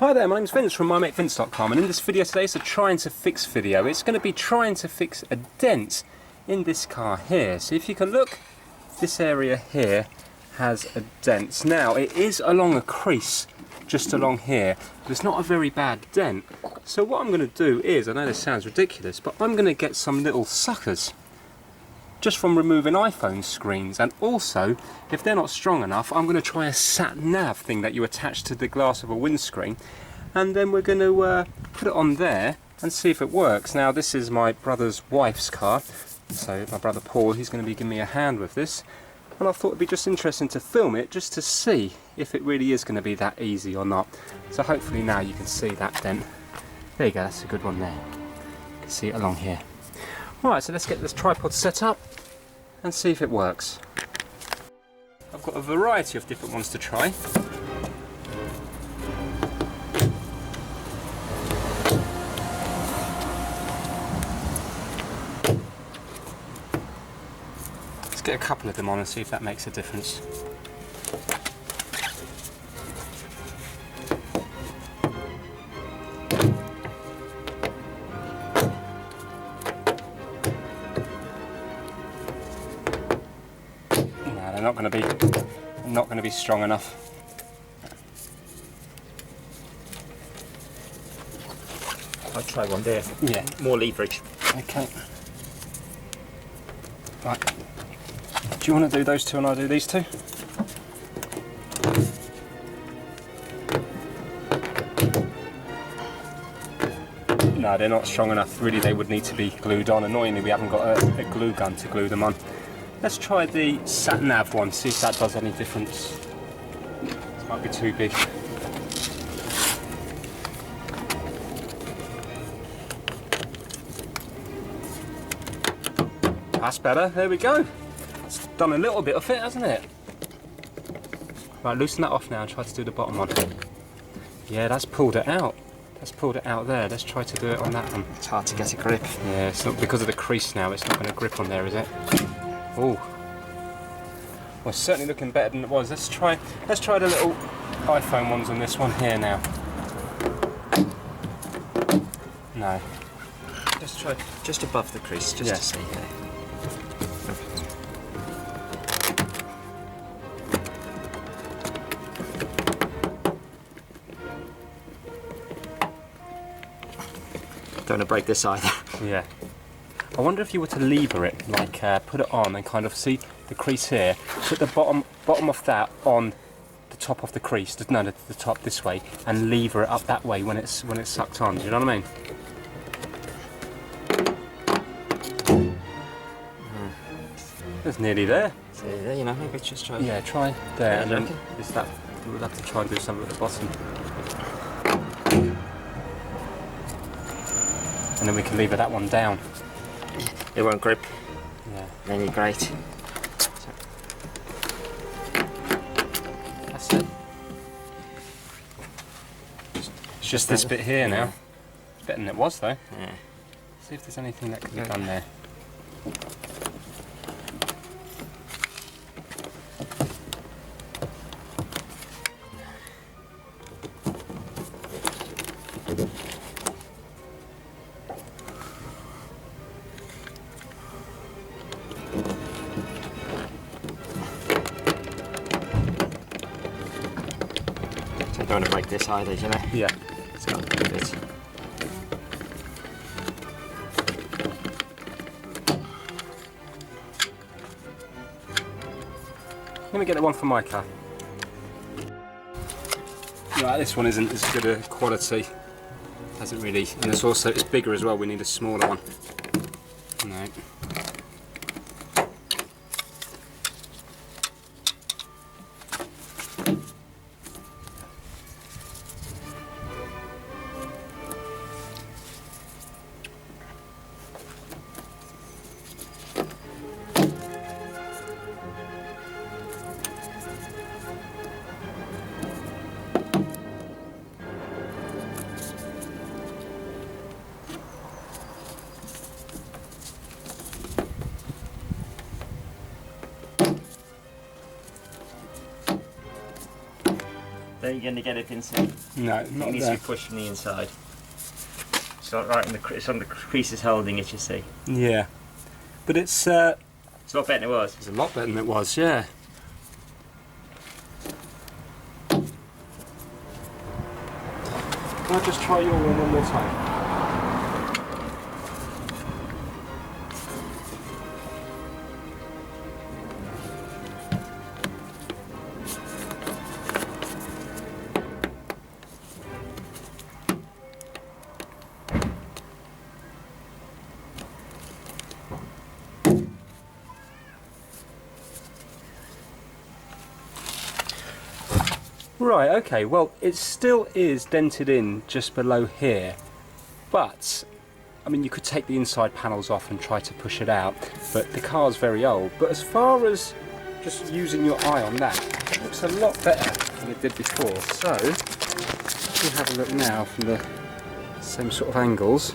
Hi there, my name's Vince from mymatevince.com, and in this video today it's a trying to fix video. It's going to be trying to fix a dent in this car here. So if you can look, this area here has a dent. Now it is along a crease just along here, but it's not a very bad dent. So what I'm going to do is, I know this sounds ridiculous, but I'm going to get some little suckers just from removing iPhone screens, and also if they're not strong enough I'm going to try a SAT NAV thing that you attach to the glass of a windscreen, and then we're going to put it on there and see if it works. Now this is my brother's wife's car, so my brother Paul, he's going to be giving me a hand with this, and I thought it'd be just interesting to film it just to see if it really is going to be that easy or not. So hopefully now you can see that dent. There you go, that's a good one there. You can see it along here. Alright, so let's get this tripod set up and see if it works. I've got a variety of different ones to try. Let's get a couple of them on and see if that makes a difference. Not going to be strong enough. I'll try one there. Yeah. More leverage. Okay. Right. Do you want to do those two and I'll do these two? No, they're not strong enough. Really, they would need to be glued on. Annoyingly, we haven't got a glue gun to glue them on. Let's try the SAT NAV one, see if that does any difference. This might be too big. That's better, there we go. That's done a little bit of it, hasn't it? Right, loosen that off now and try to do the bottom one. Yeah, that's pulled it out. That's pulled it out there. Let's try to do it on that one. It's hard to get a grip. Yeah, it's not because of the crease now, it's not going to grip on there, is it? Oh, well, it's certainly looking better than it was. Let's try the little iPhone ones on this one here now. No. Just try just above the crease, just to see here. Don't want to break this either. Yeah. I wonder if you were to lever it, like put it on and kind of see the crease here, put the bottom of that on the top of the crease, no, the top this way, and lever it up that way when it's sucked on. Do you know what I mean? It's nearly there. So, you know, maybe just try. Yeah, try there, and then is that we'll have to try and do something at the bottom, and then we can lever that one down. It won't grip. Yeah. Then you're great. That's it. It's just this bit here now. It's better than it was though. Yeah. See if there's anything that can be done there. Don't want to break this either, you know? Yeah. It's got a good bit. Let me get the one for my car. Right, this one isn't as good a quality. Hasn't really, and it's bigger as well. We need a smaller one. No. Then you're going to get it inside. No, It not needs there. to be pushed from the inside. It's not right in the it's on the crease is holding it, you see. Yeah, but it's It's a lot better than it was. a lot better than it was. Yeah. Can I just try your one more time? Right, okay, well it still is dented in just below here, but I mean you could take the inside panels off and try to push it out, but the car's very old. But as far as just using your eye on that, it looks a lot better than it did before. So, if you have a look now from the same sort of angles.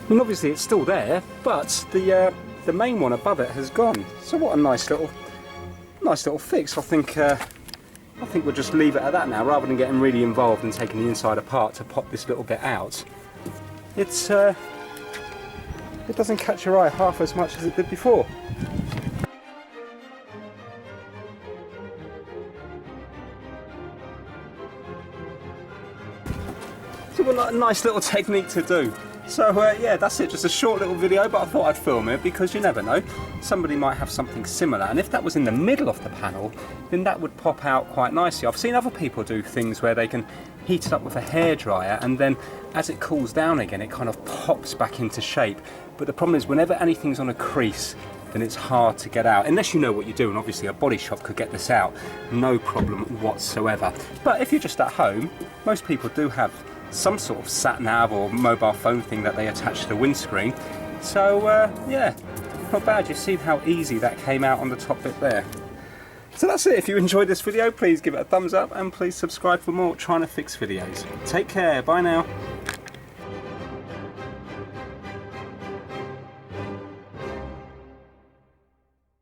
And obviously it's still there, but the main one above it has gone. So what a nice little fix. I think we'll just leave it at that now, rather than getting really involved and taking the inside apart to pop this little bit out. It doesn't catch your eye half as much as it did before. So what a nice little technique to do. So yeah, that's it, just a short little video, but I thought I'd film it because you never know, somebody might have something similar, and if that was in the middle of the panel, then that would pop out quite nicely. I've seen other people do things where they can heat it up with a hairdryer, and then as it cools down again, it kind of pops back into shape. But the problem is, whenever anything's on a crease, then it's hard to get out, unless you know what you're doing. Obviously a body shop could get this out, no problem whatsoever. But if you're just at home, most people do have some sort of SAT NAV or mobile phone thing that they attach to the windscreen. So yeah, not bad. You see how easy that came out on the top bit there. So that's it. If you enjoyed this video, please give it a thumbs up and please subscribe for more Trying to Fix videos. Take care, bye now.